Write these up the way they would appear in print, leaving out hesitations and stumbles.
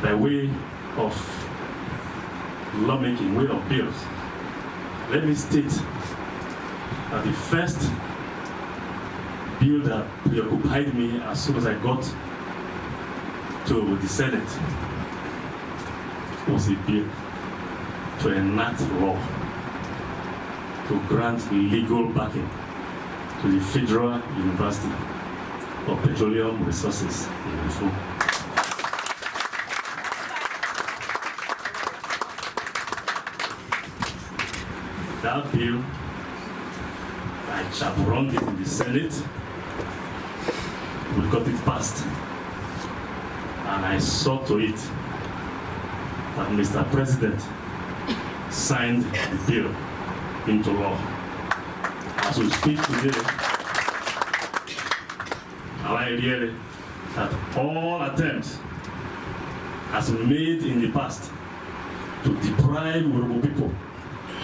by way of lawmaking, way of bills, let me state that the first bill that preoccupied me as soon as I got to the Senate was a bill to enact law to grant legal backing to the Federal University of Petroleum Resources in Reform. That bill, I chaperoned it in the Senate. We got it passed. And I saw to it that Mr. President signed the bill into law. As we speak today, I really that all attempts as made in the past to deprive Urhobo people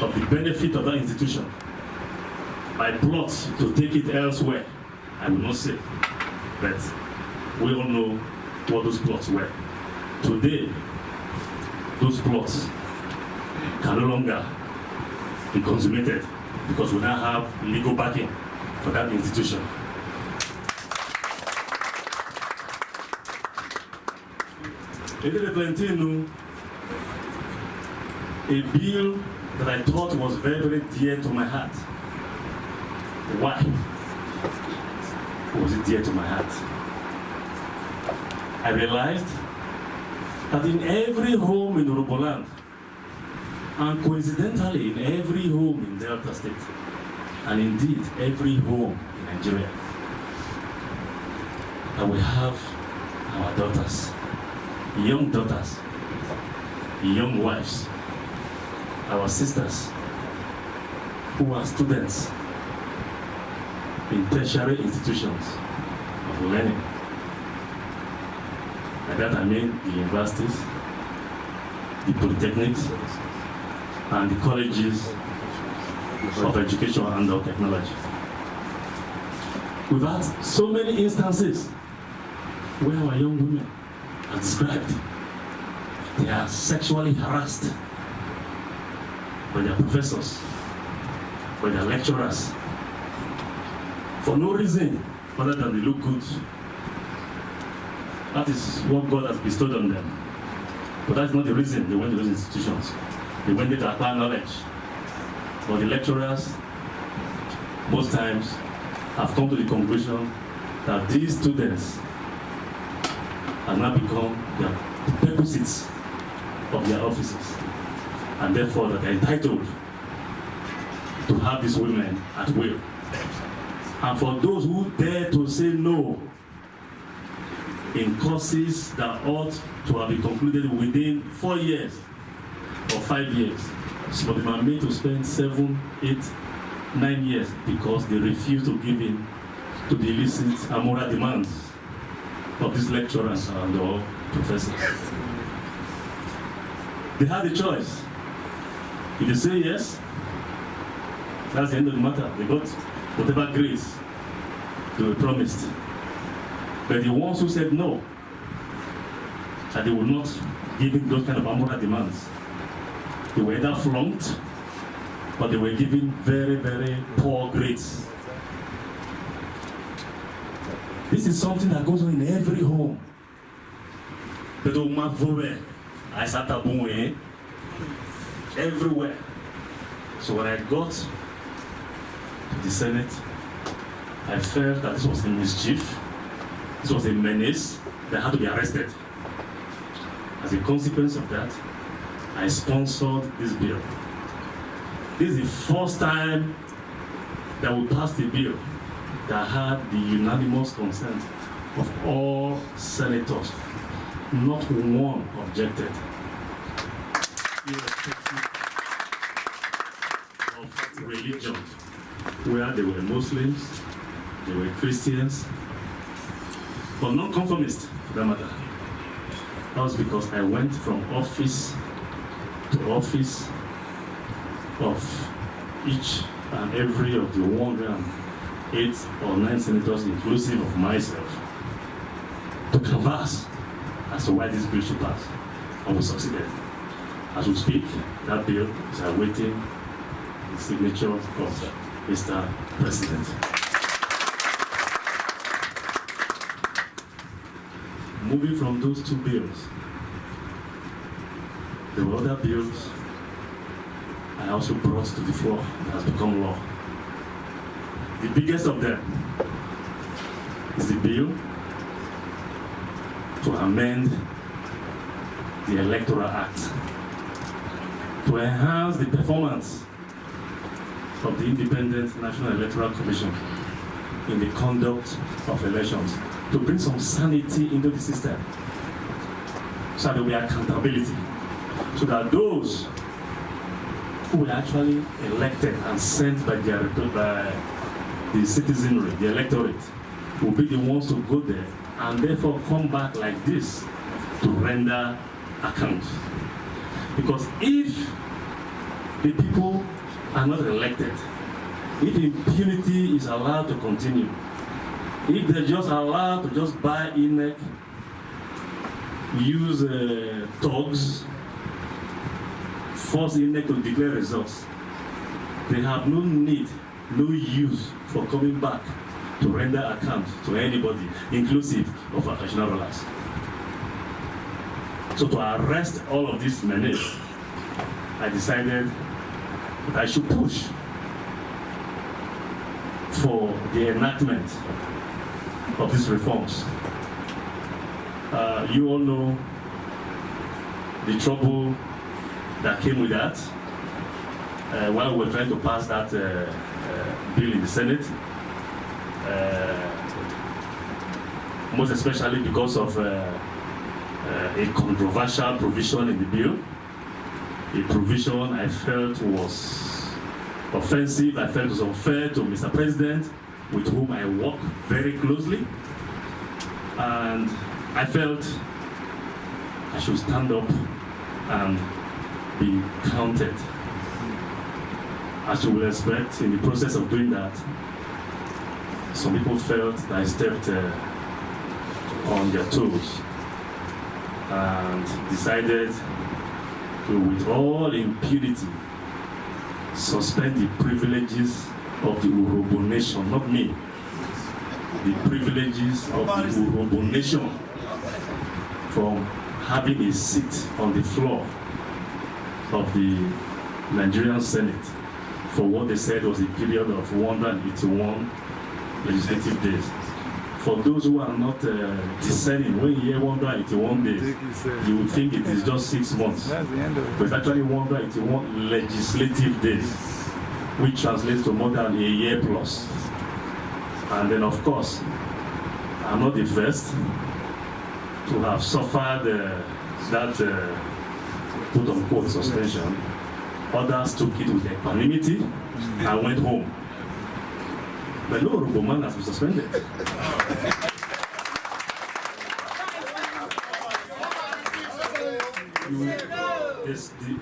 of the benefit of that institution by plots to take it elsewhere, I will not say, but we all know what those plots were. Today, those plots can no longer be consummated because we now have legal backing for that institution. In 2019, a bill that I thought was very, very dear to my heart. Why was it dear to my heart? I realized that in every home in Urhobo land, and coincidentally in every home in Delta State, and indeed every home in Nigeria, that we have our daughters, young wives, our sisters who are students in tertiary institutions of learning. By that I mean the universities, the polytechnics, and the colleges of education and of technology. We've had so many instances where our young women are described. They are sexually harassed by their professors, by their lecturers, for no reason other than they look good. That is what God has bestowed on them. But that's not the reason they went to those institutions. They went there to acquire knowledge. But the lecturers, most times, have come to the conclusion that these students have now become the perquisites of their offices, and therefore that they're entitled to have these women at will. And for those who dare to say no in courses that ought to have been concluded within 4 years or 5 years, some of them are made to spend 7, 8, 9 years because they refuse to give in to the illicit and moral demands of these lecturers and all professors. They had a choice. If they say yes, that's the end of the matter. They got whatever grades they were promised. But the ones who said no, that they would not give in those kind of moral demands, they were either flunked or they were given very, very poor grades. This is something that goes on in every home. Everywhere. So when I got to the Senate, I felt that this was a mischief, this was a menace that had to be arrested. As a consequence of that, I sponsored this bill. This is the first time that we passed a bill that had the unanimous consent of all senators. Not one objected. Irrespective of religion, where they were Muslims, they were Christians, but non-conformists for that matter. That was because I went from office to office of each and every of the 108 or 9 senators, inclusive of myself, to canvass as to why this bill should pass. and we succeeded. As we speak, that bill is awaiting the signature of Mr. President. Moving from those two bills, there were other bills I also brought to the floor that has become law. The biggest of them is the bill to amend the Electoral Act to enhance the performance of the Independent National Electoral Commission in the conduct of elections, to bring some sanity into the system, so that there will be accountability, so that those who were actually elected and sent by the citizenry, the electorate, will be the ones to go there and therefore come back like this to render account. Because if the people are not elected, if impunity is allowed to continue, if they're just allowed to just buy INEC, use thugs, force INEC to declare results, they have no need, no use for coming back to render account to anybody, inclusive of occasional rulers. So to arrest all of these menace, I decided that I should push for the enactment of these reforms. You all know the trouble that came with that while we were trying to pass that bill in the Senate, most especially because of a controversial provision in the bill, a provision I felt was offensive, I felt was unfair to Mr. President, with whom I work very closely, and I felt I should stand up and be counted. As you will expect, in the process of doing that, some people felt that I stepped on their toes and decided to, with all impunity, suspend the privileges of the Urhobo nation, not me, the privileges of the Urhobo nation from having a seat on the floor of the Nigerian Senate for what they said was a period of 181 legislative days. For those who are not discerning, when you hear 181 days, you will think it is just 6 months. But it's actually 181 legislative days, which translates to more than a year plus. And then, of course, I'm not the first to have suffered that quote-unquote suspension. Others took it with equanimity and went home. But no Urhobo man has been suspended.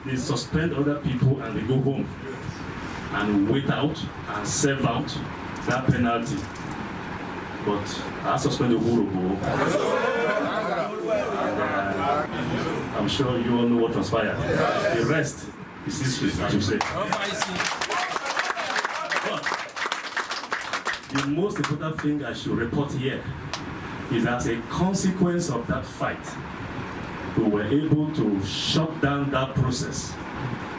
They suspend other people and they go home and wait out and serve out that penalty. But I suspended Urhobo. And I'm sure you all know what transpired. The rest is history, as you say. The most important thing I should report here is as a consequence of that fight, we were able to shut down that process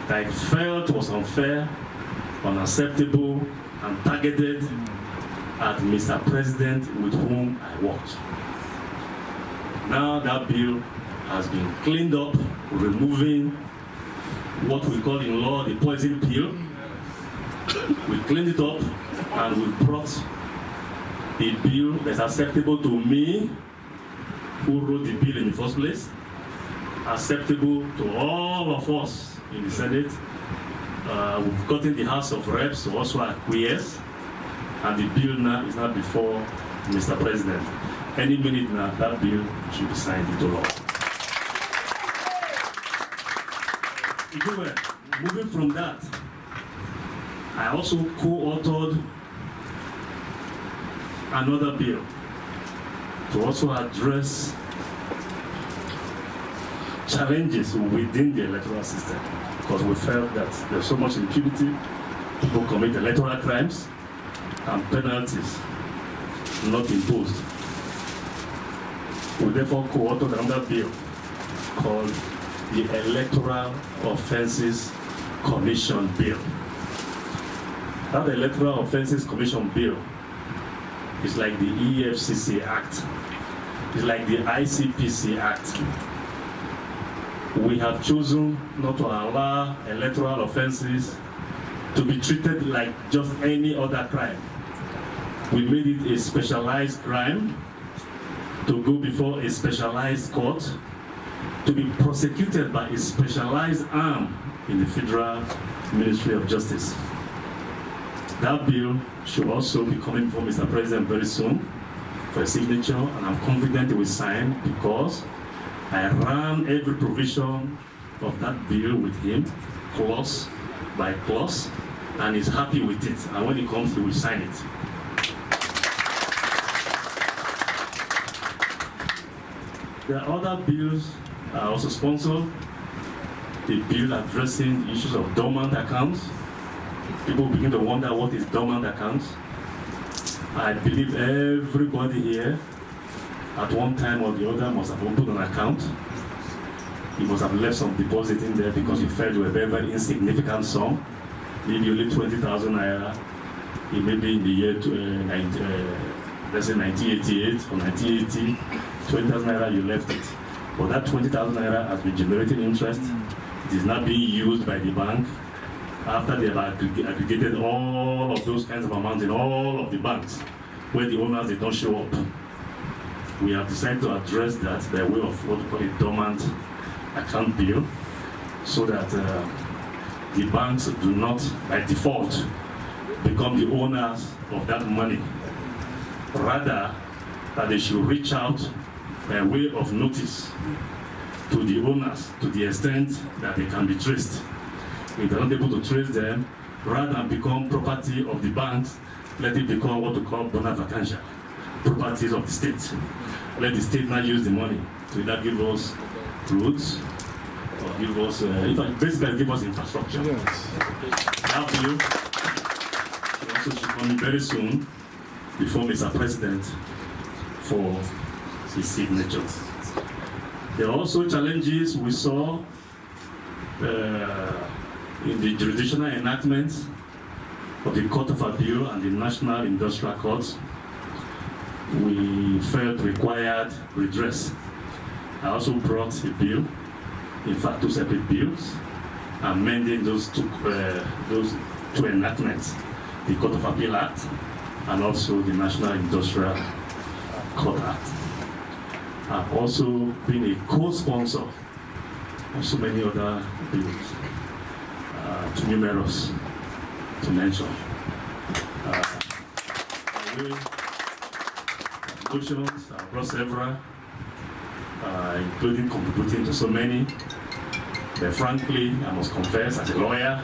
that I felt was unfair, unacceptable, and targeted at Mr. President with whom I worked. Now that bill has been cleaned up, removing what we call in law the poison pill. We cleaned it up and we brought a bill that's acceptable to me, who wrote the bill in the first place, acceptable to all of us in the Senate. We've gotten the House of Reps to also acquiesce, and the bill now is not before Mr. President. Any minute now, that bill should be signed into law. Moving from that, I also co-authored another bill to also address challenges within the electoral system, because we felt that there's so much impunity, people commit electoral crimes, and penalties not imposed. We therefore co-authored another bill called the Electoral Offences Commission Bill. That Electoral Offences Commission Bill is like the EFCC Act. It's like the ICPC Act. We have chosen not to allow electoral offenses to be treated like just any other crime. We made it a specialized crime to go before a specialized court, to be prosecuted by a specialized arm in the Federal Ministry of Justice. That bill should also be coming from Mr. President very soon for a signature, and I'm confident it will sign because I ran every provision of that bill with him, clause by clause, and he's happy with it. And when it comes, he will sign it. There are other bills I also sponsored. The bill addressing the issues of dormant accounts. People begin to wonder what is dormant accounts. I believe everybody here at one time or the other must have opened an account. He must have left some deposit in there because he felt to a very, very insignificant sum. Maybe only 20,000 naira. It may be in the year let's say 1988 or 1980, 20,000 naira, you left it. But that 20,000 naira has been generating interest. It is not being used by the bank. After they have aggregated all of those kinds of amounts in all of the banks where the owners did not show up, we have decided to address that by way of what we call a dormant account bill, so that the banks do not, by default, become the owners of that money. Rather, that they should reach out by way of notice to the owners to the extent that they can be traced. If they're not able to trace them, rather than become property of the banks, let it become what we call bona vacantia, properties of the state. Let the state not use the money to either give us roads or give us, basically give us infrastructure. Yes. That bill also should come very soon before Mr. President for his signature. There are also challenges we saw in the jurisdictional enactments of the Court of Appeal and the National Industrial Court. We felt required redress. I also brought a bill, in fact 2 separate bills, amending those two enactments, the Court of Appeal Act and also the National Industrial Court Act. I've also been a co-sponsor of so many other bills, too numerous to mention. Motions, I brought several, including contributing to so many. But frankly, I must confess, as a lawyer,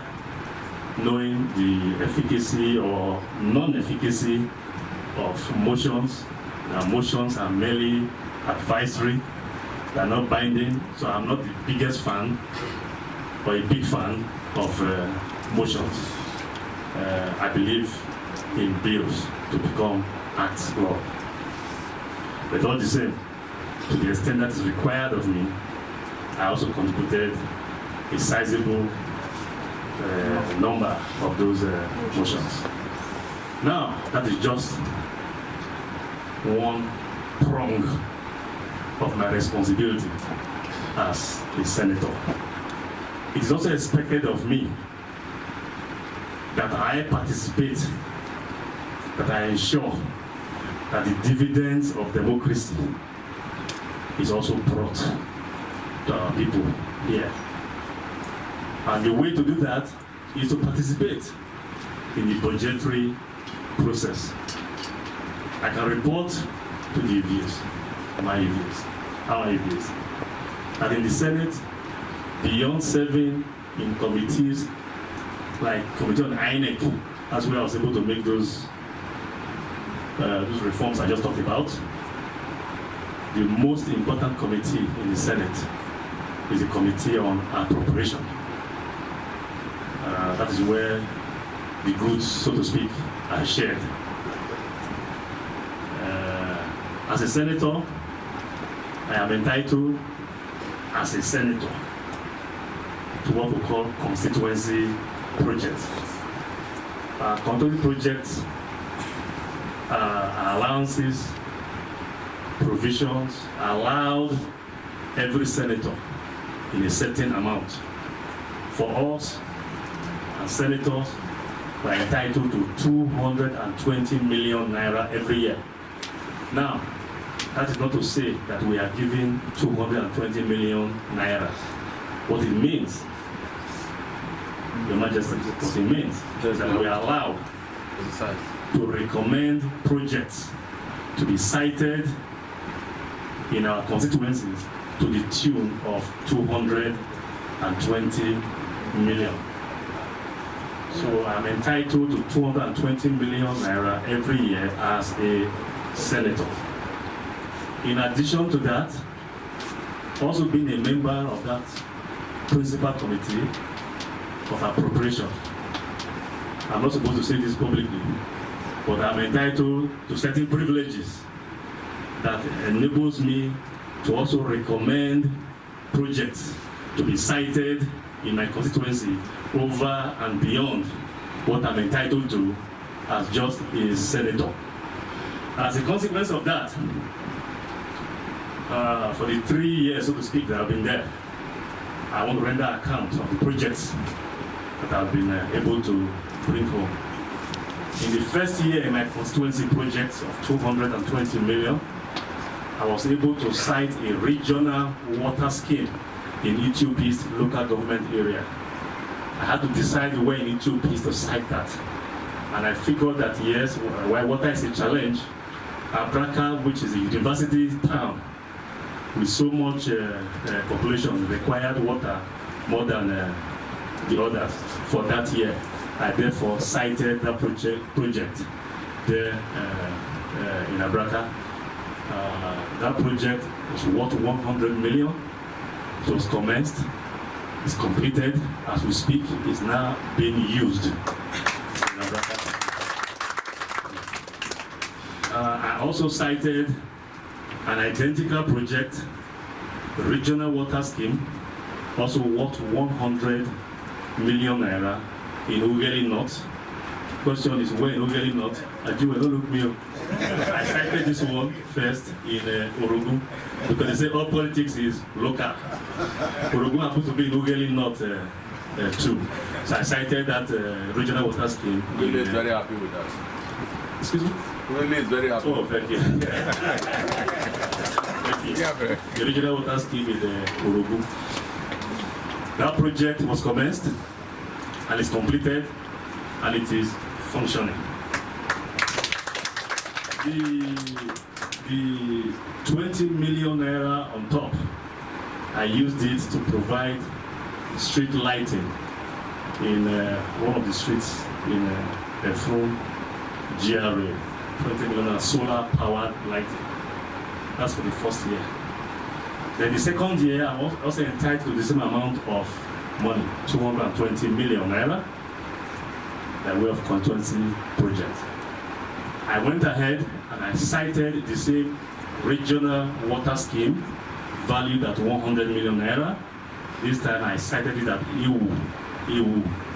knowing the efficacy or non-efficacy of motions, motions are merely advisory, they are not binding, so I'm not the biggest fan or a big fan of motions. I believe in bills to become acts law. But all the same, to the extent that is required of me, I also contributed a sizable number of those motions. Now, that is just one prong of my responsibility as a senator. It is also expected of me that I participate, that I ensure that the dividends of democracy is also brought to our people here. And the way to do that is to participate in the budgetary process. I can report to the EVs, my EVs, our EVs, and in the Senate, beyond serving in committees like Committee on INEC, as well, I was able to make those reforms I just talked about. The most important committee in the Senate is the Committee on Appropriation. That is where the goods, so to speak, are shared. As a senator, I am entitled, as a senator, to what we call constituency projects. Constituency projects are allowances, provisions allowed every senator in a certain amount. For us, as senators, we are entitled to 220 million naira every year. Now, that is not to say that we are giving 220 million naira. What it means, Your Majesty, what it means is that we are allowed to recommend projects to be cited in our constituencies to the tune of 220 million. So I'm entitled to 220 million naira every year as a senator. In addition to that, also being a member of that principal committee of appropriation. I'm not supposed to say this publicly, but I'm entitled to certain privileges that enables me to also recommend projects to be cited in my constituency over and beyond what I'm entitled to as just a senator. As a consequence of that, for the 3 years, so to speak, that I've been there, I want to render account of the projects that I've been able to bring home. In the first year in my constituency projects of 220 million, I was able to cite a regional water scheme in Ethiopian East local government area. I had to decide where in Ethiopian East to cite that. And I figured that yes, while water is a challenge, Abraka, which is a university town, with so much population, required water more than the others for that year. I therefore cited that project there in Abraka. That project was worth 100 million. It was commenced, it's completed as we speak, it's now being used in Abraka. I also cited an identical project, the regional water scheme, also worth 100 million naira in Ughelli North. Question is, where in Ughelli North? Ajiwe, don't look me up. I cited this one first in Orogun, because they say all politics is local. Orogun happens to be in Ughelli North too. So I cited that regional water scheme. Ughelli is very happy with that. Excuse me? Ughelli is very happy. Oh, thank you. The regional water scheme in Orogun. That project was commenced and is completed and it is functioning. The 20 million naira on top, I used it to provide street lighting in one of the streets in Efron, GRA. 20 million solar powered lighting. That's for the first year. Then the second year, I'm also entitled to the same amount of money, 220 million naira, by way of constituency project. I went ahead and I cited the same regional water scheme valued at 100 million naira. This time I cited it at Iwu,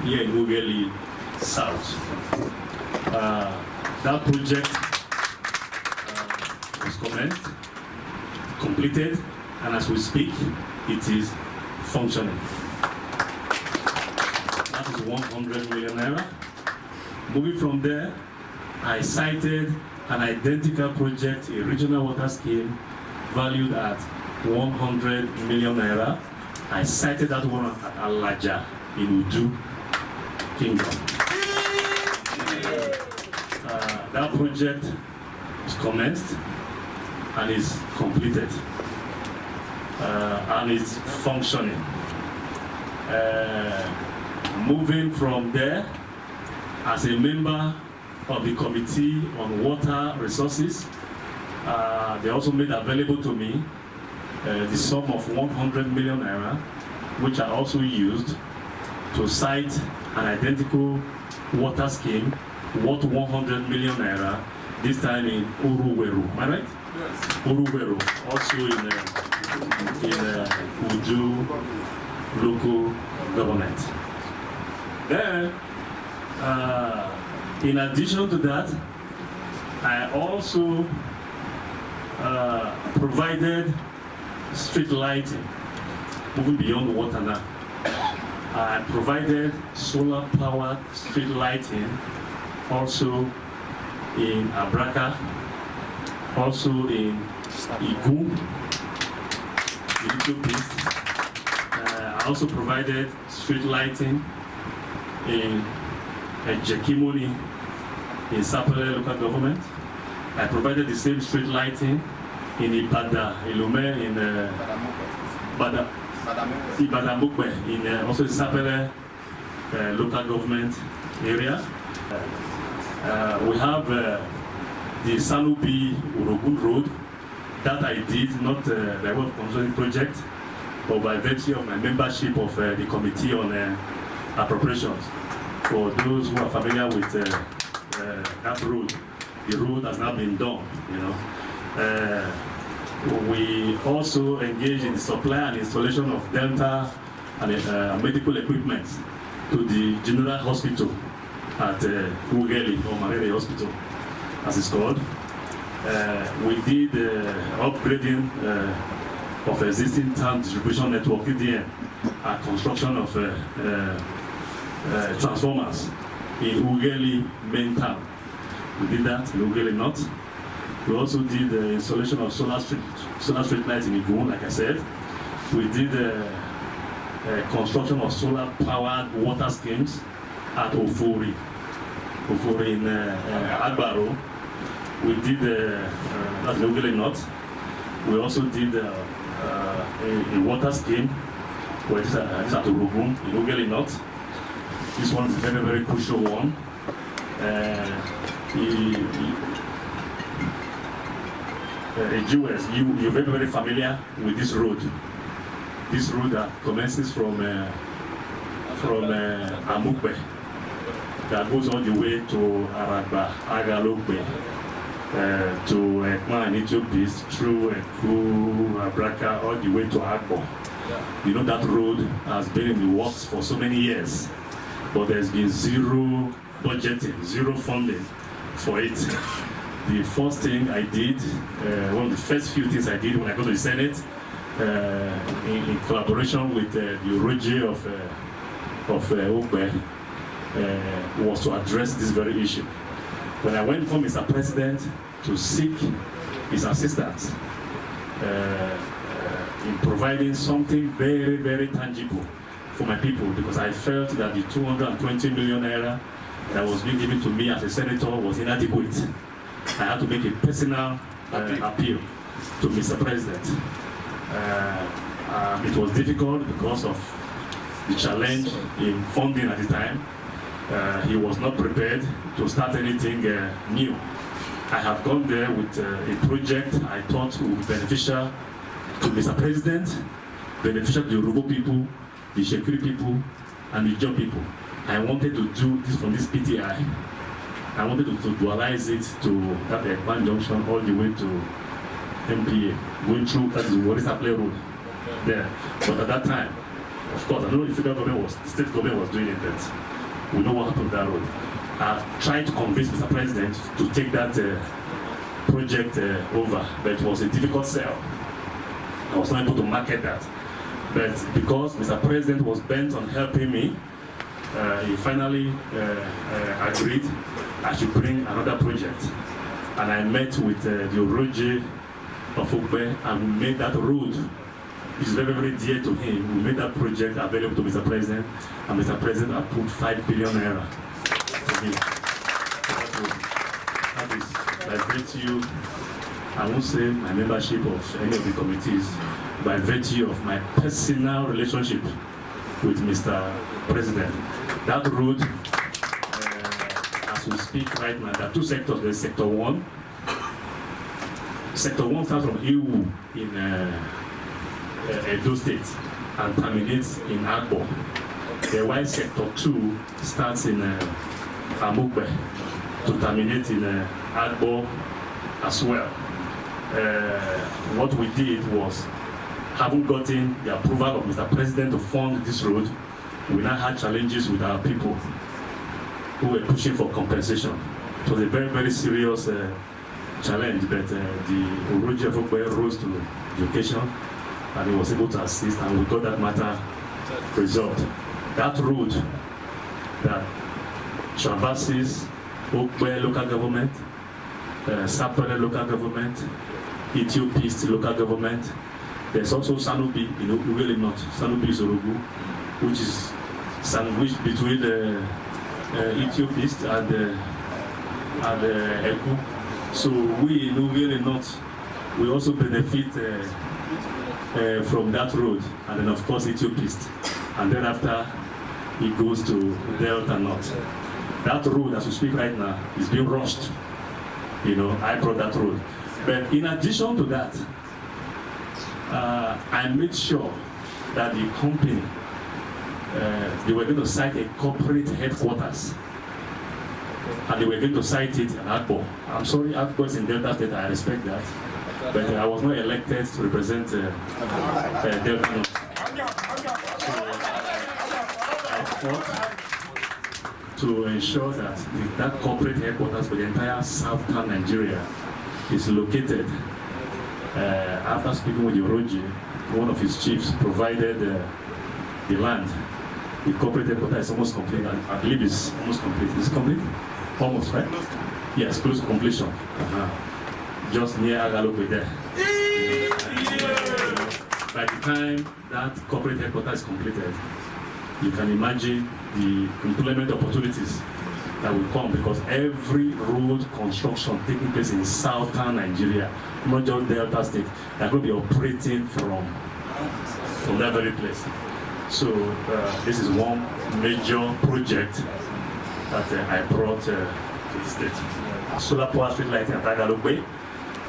here in Ughelli South. That project was commenced, completed, and as we speak, it is functioning. That is 100 million naira. Moving from there, I cited an identical project, a regional water scheme, valued at 100 million naira. I cited that one at Alaja in Udu Kingdom. That project is commenced and is completed and is functioning. Moving from there, as a member of the Committee on Water Resources, they also made available to me the sum of 100 million naira, which are also used to site an identical water scheme worth 100 million naira, this time in Uruweru. Am I right? Yes. Uruweru, also in Uju local government. Then, in addition to that, I also provided street lighting, moving beyond water now. I provided solar-powered street lighting also in Abraka, also in Igu, the Little Beast. I also provided street lighting in Jekimoni, in Sapele local government. I provided the same street lighting in Ibada, Ilume, in Ibadamukwe, in also Sapele local government area. We have the Sanubi Urogun Road that I did, not the World Consulting Project, but by virtue of my membership of the Committee on Appropriations. For those who are familiar with that road, the road has now been done, you know. We also engage in the supply and installation of dental and medical equipment to the General Hospital at Ugeli, or Marere Hospital, as it's called. We did upgrading of existing town distribution network, TDN, and construction of transformers in Ugeli main town. We did that in Ugeli North. We also did the installation of solar street lights in Igun, like I said. We did construction of solar-powered water schemes at Ofori in Agbaro. We did at Ugeli North. We also did a water scheme, which is at Urugun in Ugeli North. This one is a very, very crucial one. You're very, very familiar with this road. This road that commences from Amukbe, that goes all the way to Aragba, Agalokbe, to Ekma and Ethiopies, through Eku, Abraka, all the way to Agbo. You know that road has been in the works for so many years, but there's been zero budgeting, zero funding for it. The first thing I did, one of the first few things I did when I got to the Senate, in collaboration with the Uroje of Ogbe, was to address this very issue. When I went for Mr. President to seek his assistance in providing something very, very tangible for my people, because I felt that the 220 million naira that was being given to me as a senator was inadequate. I had to make a personal appeal to Mr. President. It was difficult because of the challenge in funding at the time. He was not prepared to start anything new. I have gone there with a project I thought would be beneficial to Mr. President, beneficial to the Yoruba people, the Shekiri people, and the Ijaw people. I wanted to do this from this PTI. I wanted to dualize it to that Ekpan junction all the way to MPA, going through that is Warisa Play Road there. But at that time, of course, I don't know if the federal government the state government was doing it, but we know what happened to that road. I tried to convince Mr. President to take that project over, but it was a difficult sell. I was not able to market that. But because Mr. President was bent on helping me, he finally agreed I should bring another project. And I met with the Oroje of Ogbe, and we made that road, which is very, very dear to him. We made that project available to Mr. President, and Mr. President approved 5 billion naira for me. That is by virtue, I won't say my membership of any of the committees, by virtue of my personal relationship with Mr. President. That road, as we speak right now, there are two sectors. There's Sector 1. Sector 1 starts from Iwu in Edo State and terminates in Agbo. The Y sector 2 starts in Amukbe to terminate in Agbo as well. What we did was, having gotten the approval of Mr. President to fund this road, we now had challenges with our people who were pushing for compensation. It was a very, very serious challenge, but the Oroji Efokwe rose to the occasion and he was able to assist, and we got that matter resolved. That road that traverses Okwe local government, Sapele local government, Ethiopia East local government. There's also Sanubi in Ugele North, Sanubi Zorogu, which is sandwiched between Ethiopia East and Eku. So we in Ugele North, we also benefit from that road, and then of course Ethiopia East. And then after it goes to Delta North. That road, as we speak right now, is being rushed. You know, I brought that road. But in addition to that, I made sure that the company, they were going to site a corporate headquarters. And they were going to site it in Agbo. I'm sorry, Agbo is in Delta State, I respect that. But I was not elected to represent Delta North. So I fought to ensure that that corporate headquarters for the entire southern Nigeria is located. After speaking with Oroji, one of his chiefs provided the land. The corporate headquarters is almost complete. I believe it's almost complete. Is it complete? Almost, right? Yes, close to completion. Just near Agalope there. By the time that corporate headquarters is completed, you can imagine the employment opportunities that will come, because every road construction taking place in southern Nigeria, not just Delta State, they're going to be operating from that very place. So this is one major project that I brought to the state. Solar power street lighting at Agalope.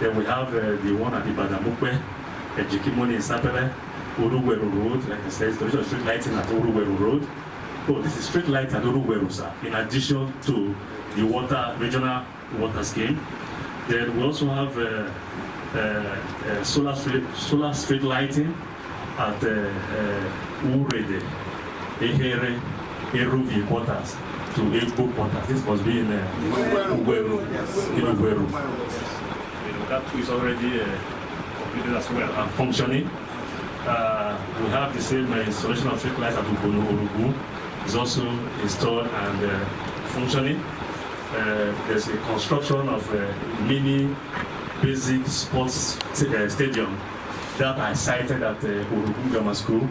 Then we have the one at Ibadamukwe, Ejikimoni in Sapele, Uruweru Road, like I said, installation street lighting at Uruweru Road. Oh, this is street light at Uruweru, sir, in addition to the regional water scheme. Then we also have solar street lighting at Urede, Ehere, Eruvi quarters to Egbo quarters. This must be in Uruweru. That too is already completed as well and functioning. We have the same installation of street lights at Ubono Orugu. It's also installed and functioning. There's a construction of a mini basic sports stadium that I cited at Urugu Grammar School.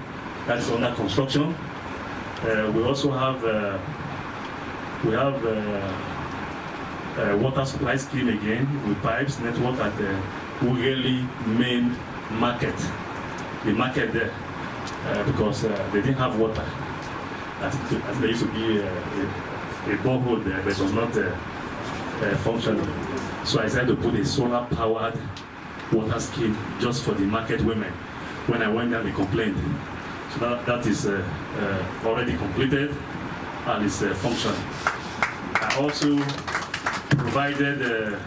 That is under construction. We also have water supply scheme again with pipes network at the Ugeli main market. The market there, because they didn't have water. There used to be a borehole there, but it was not functioning. So I decided to put a solar powered water scheme just for the market women. When I went there, they complained. So that is already completed and is functioning. I also provided a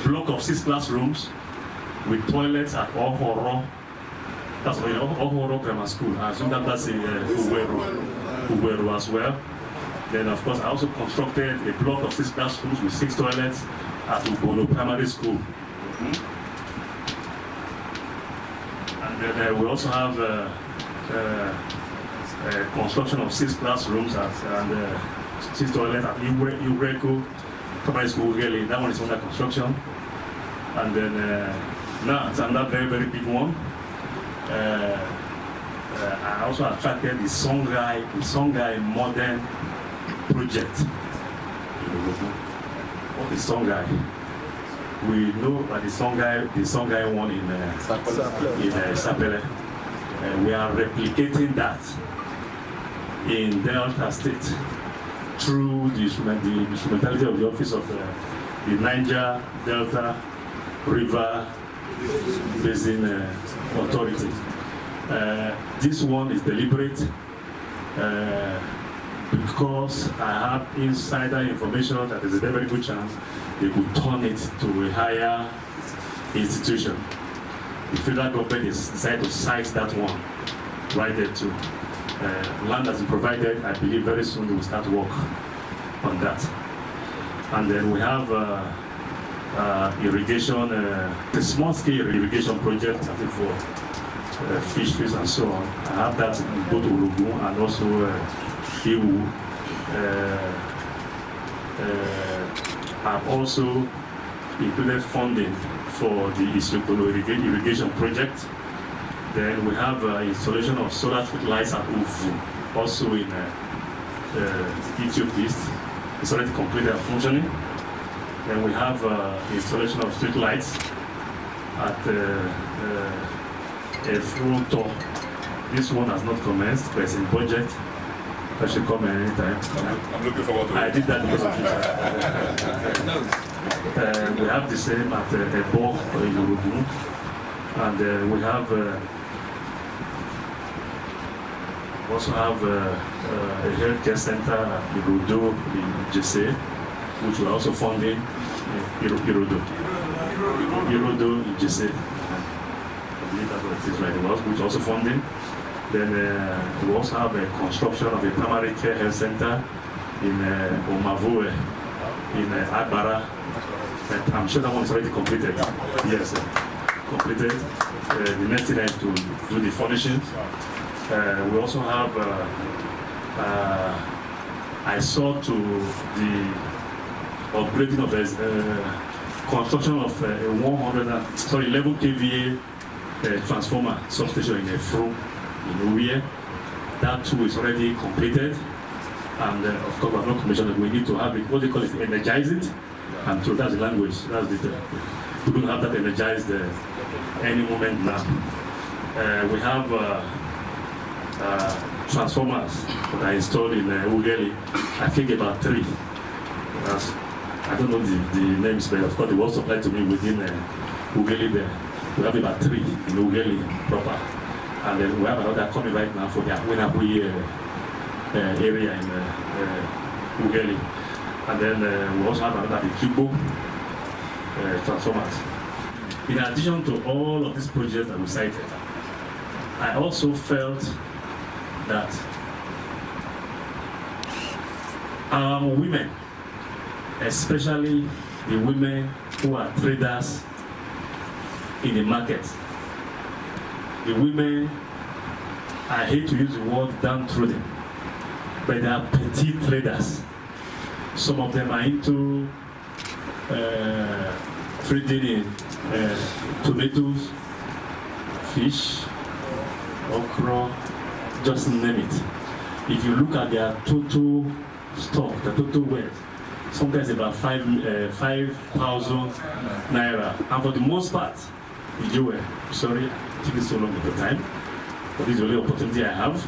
block of 6 classrooms with toilets at Ohoro. That's Ohoro Grammar School. I assume that's in Uweru as well. Then, of course, I also constructed a block of 6 classrooms with 6 toilets at Ubono Primary School. And then we also have construction of 6 classrooms and 6 toilets at Ureko Primary School. Really, that one is under construction. And then now it's another very, very big one. I also attracted the Songhai modern project. The Songhai. We know that the Songhai one in Sapele. We are replicating that in Delta State through the instrumentality of the Office of the Niger Delta River Basin Authority. This one is deliberate because I have insider information that there's a very good chance they could turn it to a higher institution. The federal government is decided to site that one right there too. Land has been provided. I believe very soon we will start work on that. And then we have irrigation, a small-scale irrigation project, I think for fisheries and so on. I have that in both Urugu and also Iwu. I've also included funding for the Isiokolo irrigation project. Then we have installation of solar street lights at Ufu, also in Ethiopia East. It's already completed and functioning. Then we have installation of street lights at Efruto. This one has not commenced, but it's in budget. I should come anytime. I'm looking forward to it. I did that because of it. We have the same at Ebo in Urugu. And we have also have a healthcare center at Irudo in Jesse, which we're also funding. Irudo in Jesse. I believe that's what it is right now, which also funding. Then we also have a construction of a primary care health center in Omavoe, in Agbara. I'm sure that one is already completed. Yes, completed. The next thing is to do the furnishings. We also have, I saw to the upgrading of construction of 11 kVA transformer substation in Efru in Urie. That too is already completed. And of course, I've not commissioned it. We need to have it, what they call it, energize it. And so that's the language. That's the we don't have that energized any moment now. We have transformers that are installed in Ugeli. I think about 3. I don't know the names, but of course they were supplied to me within Ugeli there. We have about 3 in Ugeli proper. And then we have another coming right now for the Akwinabui area in Ugeli. And then we also have another Kibo transformers. In addition to all of these projects that we cited, I also felt that our women, especially the women who are traders in the market, the women, I hate to use the word downtrodden, but they are petite traders. Some of them are into trading in tomatoes, fish, okra, just name it. If you look at their total stock, the total wealth, sometimes about 5,000 naira. And for the most part, sorry, it took so long at the time, but this is the only opportunity I have.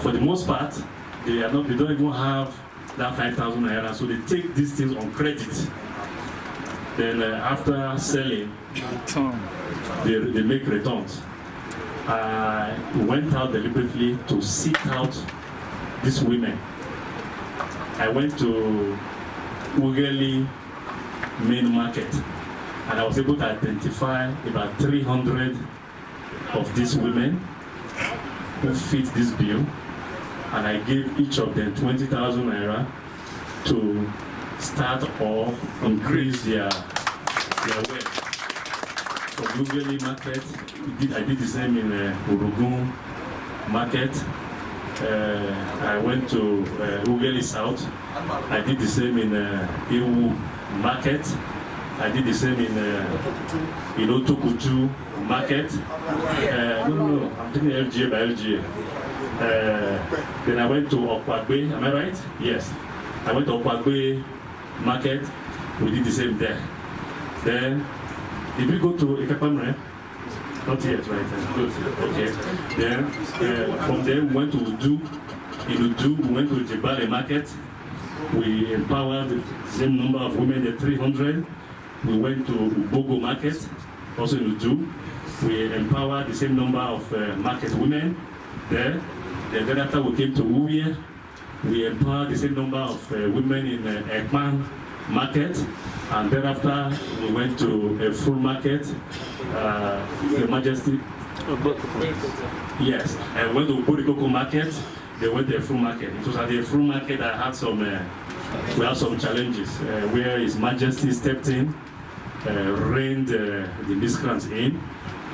For the most part, they don't even have that 5,000 naira, so they take these things on credit. Then after selling, they make returns. I went out deliberately to seek out these women. I went to Ugeli main market, and I was able to identify about 300 of these women who fit this bill, and I gave each of them 20,000 naira to start or increase their wealth. From Ugeli market, I did the same in Urugu market. I went to Ugeli South. I did the same in Iwu market. I did the same in Otokutu market. No, I'm taking LGA by LGA. Then I went to Okwagbe, am I right? Yes. I went to Okwagbe market. We did the same there. Then, did we go to Ikapamre? Not yet, right? Good. Okay. Then, from there, we went to Udu. In Udu, we went to Jebale market. We empowered the same number of women, the 300. We went to Ubogo market, also in Udu. We empowered the same number of market women there. Then thereafter we came to Uwie. We empowered the same number of women in Ekman market. And thereafter we went to a full market, Your Majesty. Yes, and went to Borikoko market. They went to a full market. It was at the full market that had some, we had some challenges where His Majesty stepped in, reined the miscreants in,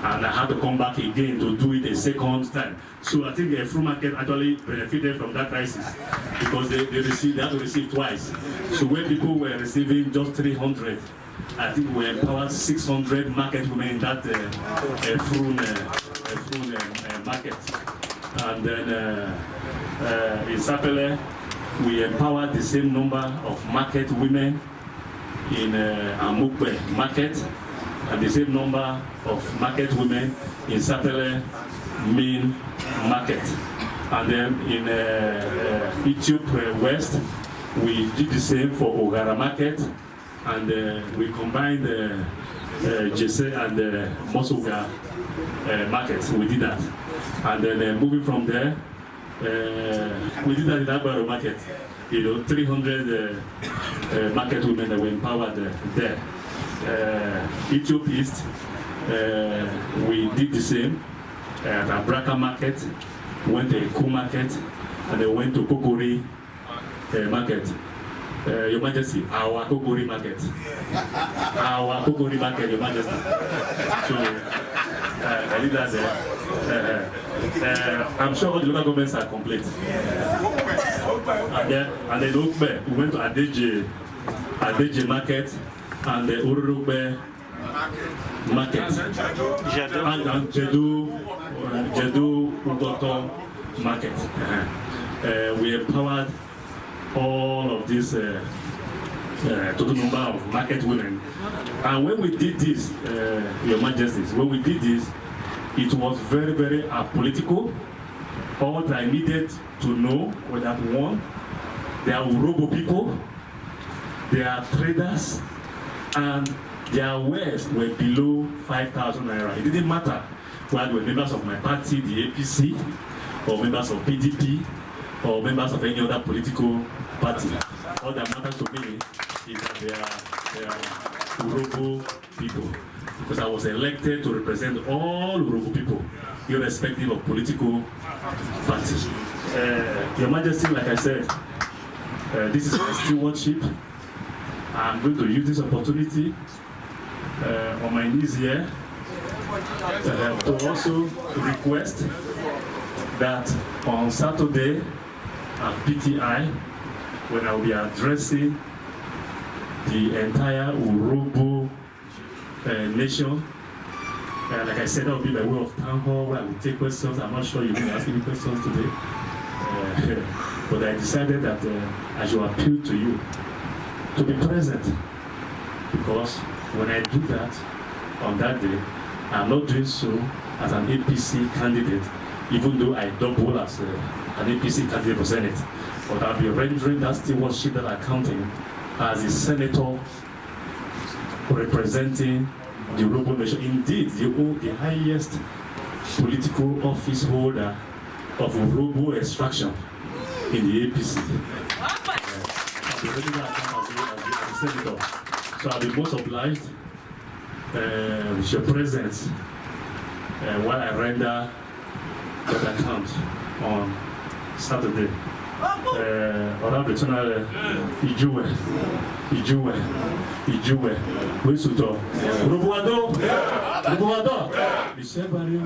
and I had to come back again to do it a second time. So I think the full market actually benefited from that crisis because they had to receive twice. So when people were receiving just 300, I think we empowered 600 market women in that full market. And then in Sapele, we empowered the same number of market women in Amukbe market, and the same number of market women in Sapele main market. And then in Ethiopia West, we did the same for Ogara market, and we combined Jesse and Mosoga markets. We did that. And then moving from there, we did that in Agbaro market. 300 market women that were empowered there. Ethiopia East, we did the same at Abraka market, went to Eku market, and then went to Kokori market. Your Majesty, our Kokori market. Our Kokori market, Your Majesty. So, I did that there. I'm sure all the local governments are complete. And then we went to Adeje market and the Urube market. And Jedu Ugoto market. We empowered all of these total number of market women. And when we did this, Your Majesties, when we did this, it was very, very apolitical. All I needed to know was that one, they are Urobo people, they are traders, and their wares were below 5,000 naira. It didn't matter whether they were members of my party, the APC, or members of PDP, or members of any other political party. All that matters to me is that they are Urobo people. Because I was elected to represent all Urobo people, irrespective of political parties. Your Majesty, like I said, this is my stewardship. I'm going to use this opportunity on my knees here to also request that on Saturday at PTI, when I will be addressing the entire Urobo nation, like I said, that will be by way of town hall where I will take questions. I'm not sure you're going to ask any questions today, but I decided that I should appeal to you to be present, because when I do that on that day, I'm not doing so as an APC candidate, even though I double as an APC candidate for Senate, but I'll be rendering that stewardship, that accounting, as a senator representing the Urobo nation. Indeed, the highest political office holder of Urobo extraction in the APC. I'll be rendering that account as a senator. So I'll be most obliged with your presence while I render that account on Saturday. Honorable General Ijuwe, Wesuto, Urobo Ado, Ishebari.